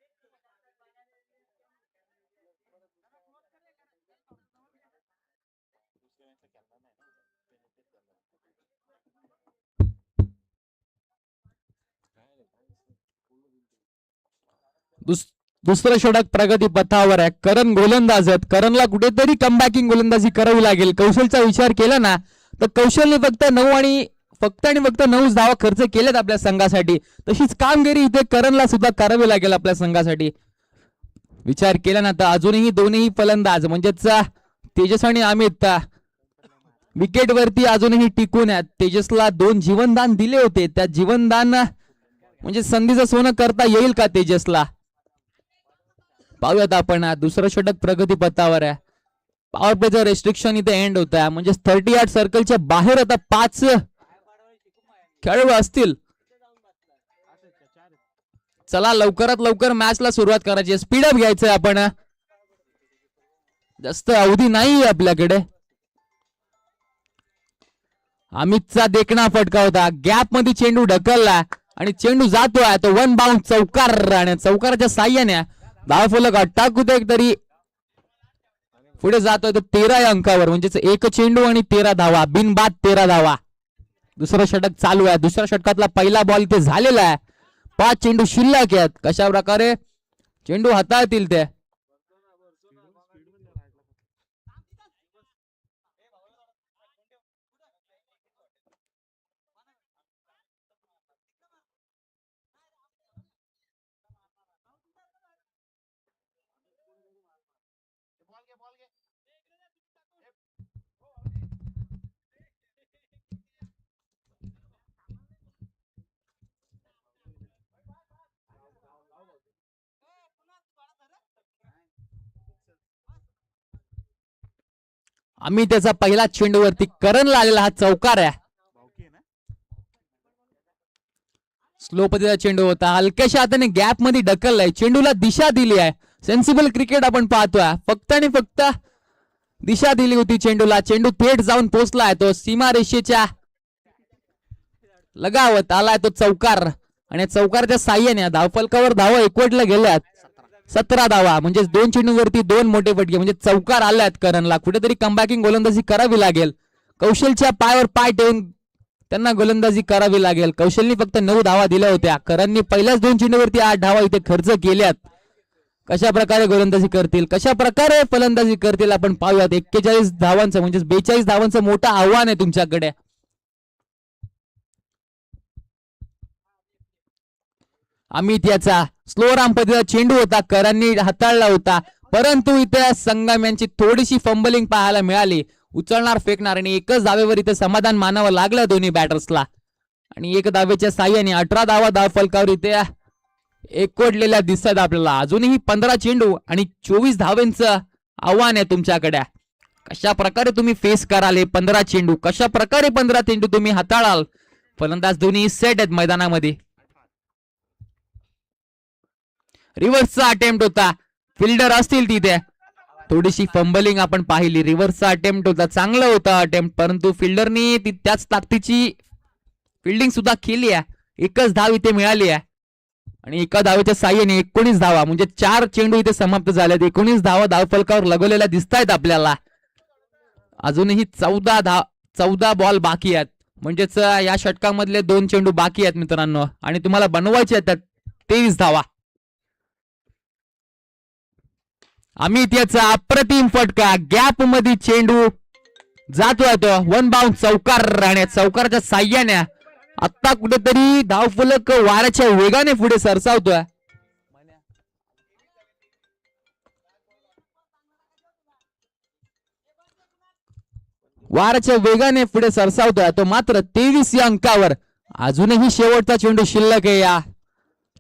दुसऱ्या match ला खेळणार नाही ना. penalty च करणार. काय रे दुसरं षटक प्रगती पथावर आहे. करण गोलंदाज आहेत. करणला कुठेतरी कमबॅकिंग गोलंदाजी करावी लागेल. कौशलचा विचार केला ना तर कौशलने फक्त 9 आणि फक्त 9 धावा खर्च केलेत आपल्या संघासाठी. तशीच कामगिरी इथे करणला सुद्धा करावी लागेल आपल्या संघासाठी. विचार केला ना तर अजूनही दोन्ही फलंदाज म्हणजेच तेजस आणि अमित विकेट वरती अजूनही टिकून आहेत. तेजसला 2 जीवनदान दिले होते. त्या जीवनदान म्हणजे संधीचं सोनं करता येईल का तेजसला. पाहूयात आपण दुसरं षटक प्रगती पथावर आहे. पॉवर प्लेचं रेस्ट्रिक्शन इथे एंड होत आहे म्हणजे 38 सर्कलच्या बाहेर आता 5 खेळाडू असतील. चला लवकरात लवकर मॅचला सुरुवात करायची. स्पीडअप घ्यायचंय आपण. जास्त अवधी नाही आपल्याकडे. अमितचा देखणा फटका होता. गॅप मध्ये चेंडू ढकलला आणि चेंडू जातोय तो 1 बाउंड चौकार आणि चौकाराच्या साह्याने धावफलक टाकू दे तरी पुढे जातोय तो 13 या अंकावर म्हणजेच 1 चेंडू आणि 13 धावा बिनबाद 13 धावा. दुसरं षटक चालू आहे. दुसऱ्या षटकातला पहिला बॉल इथे झालेला आहे. 5 चेंडू शिल्लक आहेत. कशा प्रकारे चेंडू हाताळतील ते. बॉल घे. आम्ही त्याचा पहिला चेंडूवरती करणला आलेला हा चौकार आहे. भाऊकी आहे ना. स्लो पद्धतीचा चेंडू होता, हलक्याशा हाताने गॅप मध्ये ढकललाय, चेंडूला दिशा दिली आहे. सेन्सिबल क्रिकेट आपण पाहतोय, फक्त आणि फक्त दिशा दिली होती चेंडूला. चेंडू थेट जाऊन पोहोचलाय, तो सीमा रेषेच्या लगावत आलाय तो चौकार. आणि चौकारच्या साह्याने धावफलकावर धावा एकवटल्या गेल्यात. 17 धावा म्हणजे 2 चेंडूवरती 2 मोठे फटके, म्हणजे चौकार आल्यात करणला. कुठेतरी कमबॅकिंग गोलंदाजी करावी लागेल. कौशलच्या पायावर पाय ठेवून त्यांना गोलंदाजी करावी लागेल. कौशलनी फक्त 9 धावा दिल्या होत्या, करणनी पहिल्याच 2 चेंडूवरती 8 धावा इथे खर्च केल्यात. कशा प्रकारे गोलंदाजी करतील, कशा प्रकारे फलंदाजी करतील आपण पाहूयात. 41 धावांचं म्हणजे 42 धावांचं मोठं आव्हान आहे तुमच्याकडे. अमित याचा स्लो राम पद्धतीचा चेंडू होता, करणनी हाताळला होता, परंतु इथे संगम यांची थोडीशी फंबलिंग पाहायला मिळाली. उचलणार फेकणार आणि एकच धावेवर इथे समाधान मानावं लागलं दोन्ही बॅटर्सला. आणि एक धावेच्या साह्याने 18 धावा धाव फलकावर इथे एकवटलेल्या दिसतात आपल्याला. अजूनही 15 चेंडू आणि 24 धावेंचं आव्हान आहे तुमच्याकडे. कशा प्रकारे तुम्ही फेस कराल हे 15 चेंडू, कशा प्रकारे 15 चेंडू तुम्ही हाताळाल. फलंदाज दोन्ही सेट आहेत मैदानामध्ये. रिव्हर्सचा अटेम्प्ट होता, फिल्डर असतील तिथे, थोडीशी फंबलिंग आपण पाहिली. रिव्हर्सचा अटेम्प्ट होता, चांगला होता अटेम्प्ट, परंतु फिल्डरनी त्याच ताकदीची फिल्डिंग सुद्धा केली आहे. एकच धाव इथे मिळाली आहे आणि एका धावेच्या साह्याने 19 धावा म्हणजे 4 चेंडू इथे समाप्त झालेत. 19 धावा धावफलकावर लगवलेल्या दिसत आहेत आपल्याला. अजूनही 14 बॉल बाकी आहेत, म्हणजेच या षटकामधले 2 चेंडू बाकी आहेत मित्रांनो, आणि तुम्हाला बनवायचे आहेत 23 धावा. अमित याचा अप्रतिम फटका, गॅप मध्ये चेंडू जातोय तो 1 बाउंड चौकार. आणि चौकारच्या साह्याने आता कुठेतरी धावफलक वाऱ्याच्या वेगाने पुढे सरसावतोय. वाऱ्याच्या वेगाने पुढे सरसावतोय तो, मात्र 23 या अंकावर. अजूनही शेवटचा चेंडू शिल्लक आहे या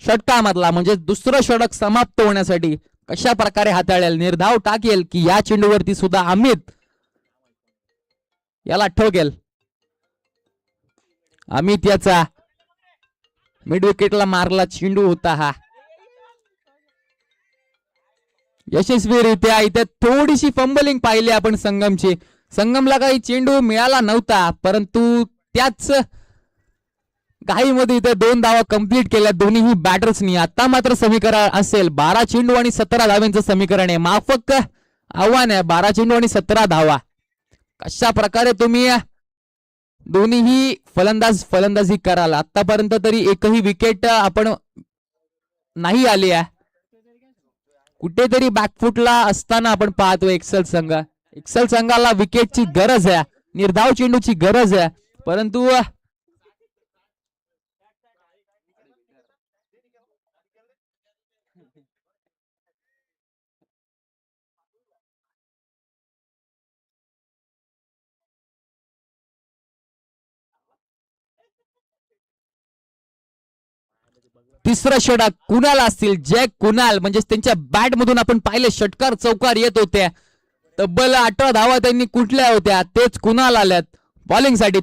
षटकामधला, म्हणजे दुसरं षटक समाप्त होण्यासाठी. कशा प्रकारे हाताळेल, निर्धाव टाकेल की या चेंडूवरती सुद्धा अमित याला ठोकेल. अमित याचा मिड विकेटला मारला चेंडू होता हा. यशस्वीरित्या इथे थोडीशी फंबलिंग पाहिली आपण संगमची. संगमला काही चेंडू मिळाला नव्हता, परंतु त्याच घाईमध्ये इथे 2 धावा कंप्लीट केल्या दोन्हीही बॅटर्सनी. आता मात्र समीकरण असेल 12 चेंडू आणि 17 धावांचं समीकरण आहे. माफक आव्हान आहे, 12 चेंडू आणि 17 धावा. कशा प्रकारे तुम्ही दोन्हीही फलंदाजी कराल. आतापर्यंत तरी एकही विकेट आपण नाही आली आहे. कुठेतरी बॅकफुटला असताना आपण पाहतो एक्सेल संघ. एक्सेल संघाला विकेटची गरज आहे, निर्धाव चेंडूची गरज आहे, परंतु तिसरं षटक कुणाल असतील, जय कुणाल, म्हणजे त्यांच्या बॅट मधून आपण पाहिले षटकार चौकार येत होते. तब्बल 18 धावा त्यांनी कुठल्या होत्या, तेच कुणाल आल्यात बॉलिंग साठी.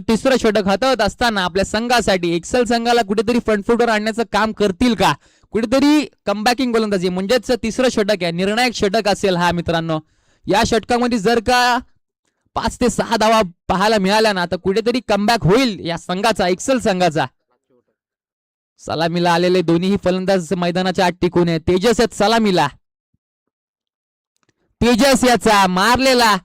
तिसरं षटक हाताळत असताना आपल्या संघासाठी एक्सेल संघाला कुठेतरी फ्रंट फुटवर आणण्याचं काम करतील का, कुठेतरी कमबॅकिंग गोलंदाजी म्हणजेच तिसरं षटक आहे, निर्णायक षटक असेल हा मित्रांनो. या षटकामध्ये जर का 5 ते 6 धावा पाहायला मिळाल्या ना, तर कुठेतरी कमबॅक होईल या संघाचा, एक्सेल संघाचा. सलामीला आलेले दोन्ही फलंदाज मैदानाच्या आत टिकून आहे. तेजस आहेत सलामीला. तेजस याचा मारलेला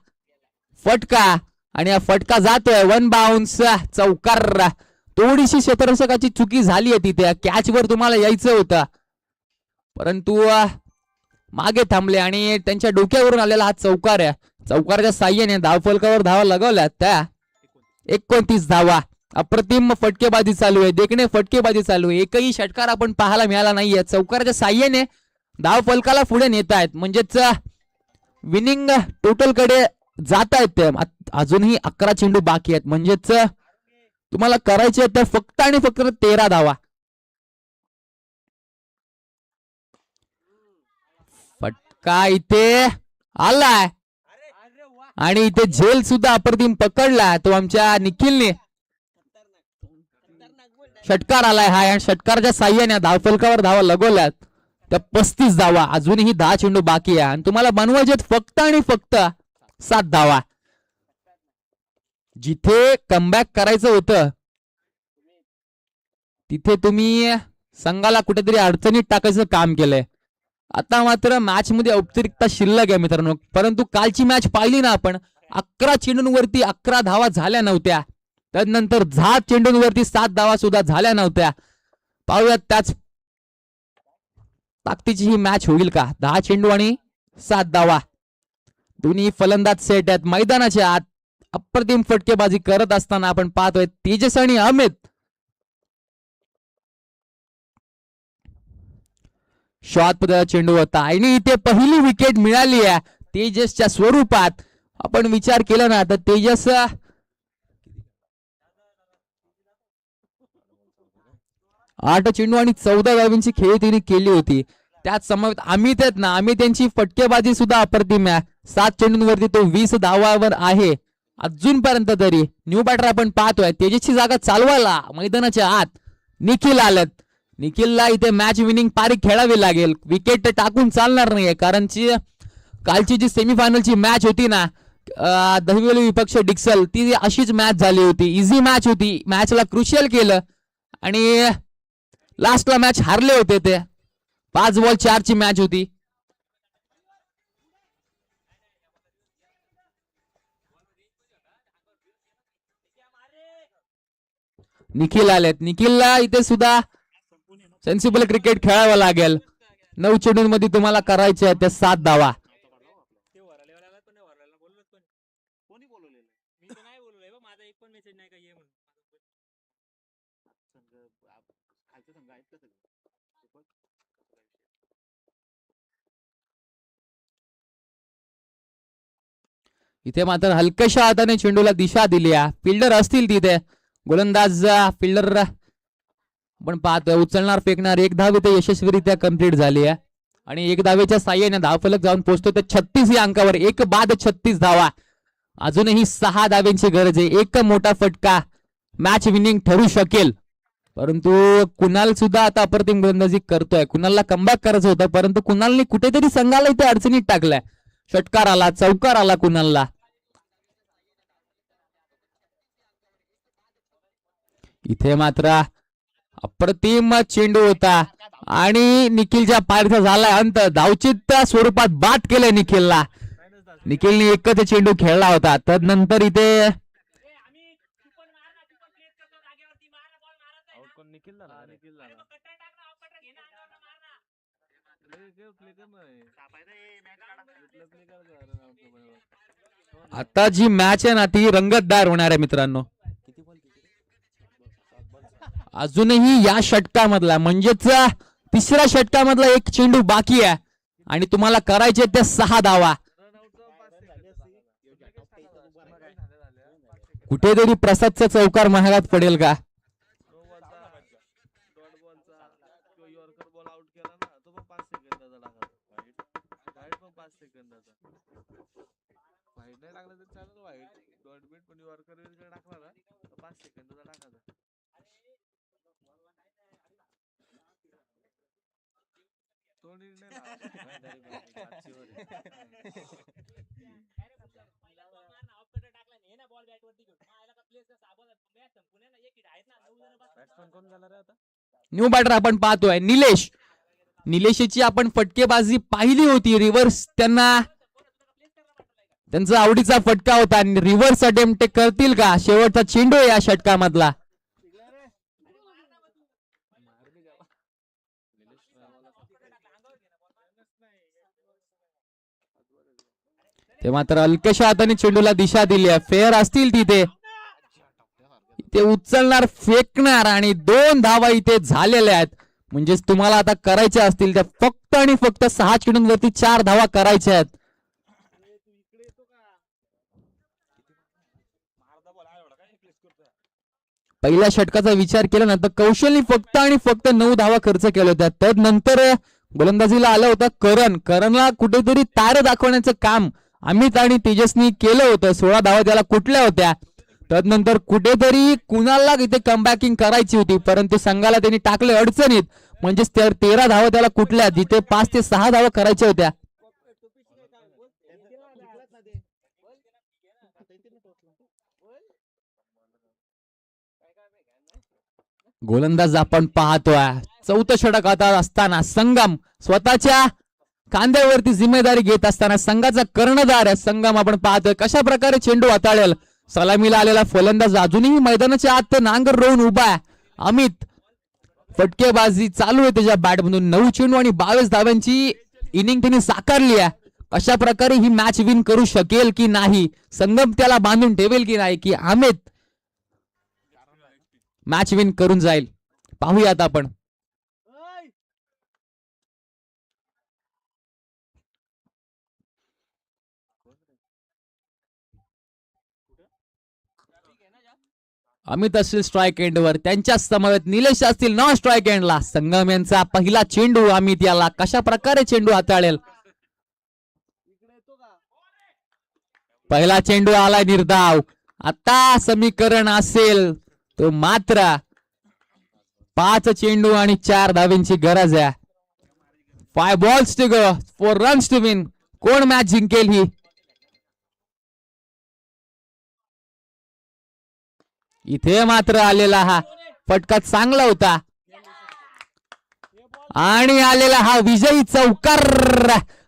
फटका आणि हा फटका जातोय 1 बाउन्स चौकार. थोडीशी क्षेत्ररक्षकाची चुकी झाली आहे तिथे, कॅच वर तुम्हाला यायचं होतं परंतु मागे थांबले आणि त्यांच्या डोक्यावरून आलेला हा चौकार आहे. चौकारच्या साह्याने धावफलकावर धावा लगवल्या त्या 29 धावा. अप्रतिम फटकेबाजी चालू आहे, देखणे फटकेबाजी चालू आहे. एकही षटकार आपण पाहायला मिळाला नाहीये. चौकारच्या साह्याने धाव फलकाला पुढे नेत आहेत, म्हणजेच विनिंग टोटल कडे जात आहेत ते. अजूनही 11 चेंडू बाकी आहेत, म्हणजेच तुम्हाला करायचे तर फक्त आणि फक्त 13 धावा. फटका इथे आलाय आणि इथे झेल सुद्धा अप्रतिम पकडला तो आमच्या निखिलने. षटकार आलाय हा आणि षटकाराच्या साह्याने धावफलकावर धावा लगवल्यात त्या 35 धावा. अजूनही 10 चेंडू बाकी आहे आणि तुम्हाला बनवायचे फक्त आणि फक्त 7 धावा. जिथे कमबॅक करायचं होतं तिथे तुम्ही संघाला कुठेतरी अडचणीत टाकायचं काम केलंय. आता मात्र मॅच मध्ये औपचारिकता शिल्लक आहे मित्रांनो. परंतु कालची मॅच पाहिली ना आपण, 11 चेंडूंवरती 11 धावा झाल्या नव्हत्या. त्यानंतर 10 चेंडूंवरती 7 धावा सुद्धा झाल्या नव्हत्या. पाहूयात त्याच ताकदीची ही मॅच होईल का. 10 चेंडू आणि 7 धावा. दोन्ही फलंदाज सेट आहेत. मैदानाच्या आत अप्रतिम फटकेबाजी करत असताना आपण पाहतोय तेजस आणि अमित. शॉट पद्धतीचा चेंडू होता आणि इथे पहिली विकेट मिळाली आहे तेजसच्या स्वरूपात. आपण विचार केला ना तर तेजस 8 चेंडू आणि 14 धावांची खेळी तिने केली होती. त्याच समवेत अमित आहेत ना, अमित यांची फटकेबाजी सुद्धा अप्रतिम आहे. 7 चेंडूंवरती तो 20 धावावर आहे अजूनपर्यंत तरी. न्यू बॅटर आपण पाहतोय तेजसची जागा चालवायला मैदानाच्या आत निखिल आलेत. निखिलला इथे मॅच विनिंग पारी खेळावी लागेल. विकेट टाकून चालणार नाहीये कारण कालची जी सेमीफायनलची मॅच होती ना दहिवली विपक्ष डिक्सल, ती अशीच मॅच झाली होती. इझी मॅच होती. मॅचला क्रुशियल केलं आणि लास्टला मॅच हारले होते ते. 5 बॉल 4 ची मॅच होती. निखिल आलेत. निखिलला इथे सुद्धा सेन्सिबल क्रिकेट खेळावं लागेल. 9 चेंडूंमध्ये तुम्हाला करायचे आहे त्या 7 धावा. कोणी बोलवलेलं मी तर नाही बोललोय बा, माझा एक पण मेसेज नाही का ये म्हणून. खालचं संघ आहेत का सगळे? इथे मात्र हलक्याशा हाताने चेंडूला दिशा दिली आहे. फिल्डर असतील तिथे. गोलंदाज फिल्डर आपण पाहतोय उचलणार फेकणार. 1 धाव इथे यशस्वीरित्या कंप्लीट झाली आहे आणि 1 धावेच्या साह्याने धावफलक जाऊन पोहोचतो ते 36 या अंकावर. 1 बाद 36 धावा. अजूनही 6 धाव्यांची गरज आहे. एक मोठा फटका मॅच विनिंग ठरू शकेल. परंतु कुणाल सुद्धा आता अप्रतिम गोलंदाजी करतोय. कुणालला कमबॅक करायचं होतं परंतु कुणालने कुठेतरी संघाला इथे अडचणीत टाकलाय. षटकार आला, चौकार आला कुणालला. इथे मात्र अप्रतिम चेंडू होता आणि निखिलच्या पायरीचा झालाय अंत. धावचित्त स्वरूपात बाद केलंय निखिलला. निखिलने एकच चेंडू खेळला होता. तदनंतर इथे आउट कोण निखिल झाला का रे? आता जी मॅच आहे ना ती रंगतदार होणार आहे मित्रांनो. अजूनही या षटकामधला म्हणजेच तिसऱ्या षटकामधला 1 चेंडू बाकी आहे आणि तुम्हाला करायचे त्या 6 धावा. कुठेतरी प्रसादचा चौकार महागात पडेल का. कोण झाला रे आता? न्यू बॅटर आपण पाहतोय निलेश. निलेशची आपण फटकेबाजी पाहिली होती. रिव्हर्स त्यांचा आवडीचा फटका होता. रिव्हर्स अटेम्प्ट करतील का. शेवटचा चेंडू या षटकामधला. ते मात्र हलक्याशा हाताने चेंडूला दिशा दिली आहे. फेअर असतील तिथे. इथे उचलणार फेकणार आणि 2 धावा इथे झालेल्या आहेत. म्हणजेच तुम्हाला आता करायच्या असतील त्या फक्त आणि फक्त 6 चेंडूंवरती 4 धावा करायच्या आहेत. पहिल्या षटकाचा विचार केला ना तर कौशलने फक्त आणि फक्त 9 धावा खर्च केल्या होत्या. त्यानंतर गोलंदाजीला आला होता करणला कुठेतरी तारे दाखवण्याचं काम अमित आणि तेजसनी केलं होतं. 16 धावा त्याला कुठल्या होत्या. तदनंतर कुठेतरी कुणाला इथे कमबॅकिंग करायची होती, परंतु संघाला त्यांनी टाकले अडचणीत. म्हणजेच 13 धावा त्याला कुठल्या, जिथे 5 ते 6 धावा करायच्या होत्या. गोलंदाज आपण पाहतोय. चौथं षटक आता असताना संगम स्वतःच्या खांद्यावरती जिम्मेदारी घेत असताना संघाचा कर्णधार आहे संगम. आपण पाहतोय कशा प्रकारे चेंडू हाताळेल. सलामीला आलेला फलंदाज अजूनही मैदानाच्या आत नांगर रोवून उभा आहे. अमित फटकेबाजी चालू आहे त्याच्या बॅटमधून. 9 चेंडू आणि 22 धाव्यांची इनिंग त्यांनी साकारली आहे. अशा प्रकारे ही मॅच विन करू शकेल की नाही, संगम त्याला बांधून ठेवेल की नाही, की अमित मॅच विन करून जाईल, पाहूयात आपण. अमित असतील स्ट्राईक एंडवर, त्यांच्या समवेत निलेश असतील नॉन स्ट्राईक एंडला. संगम यांचा पहिला चेंडू. अमित याला कशा प्रकारे चेंडू हाताळेल. पहिला चेंडू आलाय निर्धाव. आता समीकरण असेल तो मात्र 5 चेंडू आणि 4 धाव्यांची गरज आहे. 5 balls to go, 4 runs to win. कोण मॅच जिंकेल ही. इथे मात्र आलेला हा फटका चांगला होता आणि आलेला हा विजयी चौकार.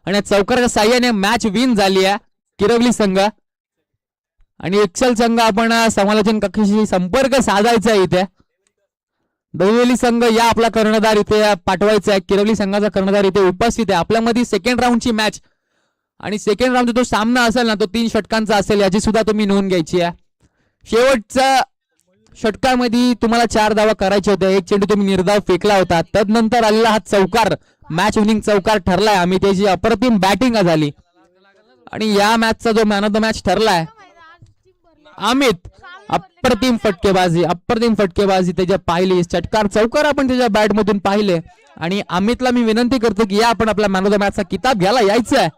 आणि चौकाराच्या साह्याने मॅच विन झाली आहे किरवली संघ. आणि एक्सेल संघ आपण समालोचन कक्षाशी संपर्क साधायचा आहे. इथे दहिवली संघ या आपला कर्णधार इथे पाठवायचा आहे. किरवली संघाचा कर्णधार इथे उपस्थित आहे. आपल्यामध्ये सेकंड राऊंडची मॅच आणि सेकंड राऊंडचा जो सामना असेल ना तो 3 षटकांचा असेल, याची सुद्धा तुम्ही नोंद घ्यायची आहे. शेवटच्या षटकामध्ये तुम्हाला 4 धावा करायच्या होत्या. 1 चेंडू तुम्ही निर्धाव फेकला होता. तदनंतर आलेला हा चौकार मॅच विनिंग चौकार ठरलाय. आम्ही त्याची अप्रतिम बॅटिंग झाली आणि या मॅचचा जो मॅन ऑफ द मॅच ठरलाय अमित. अप्रतिम फटकेबाजी त्याच्या पाहिली. षटकार चौकार आपण त्याच्या बॅट मधून पाहिले. आणि अमितला मी विनंती करतो की या आपण आपल्या मॅन ऑफ द मॅचचा किताब घ्यायला यायचं आहे.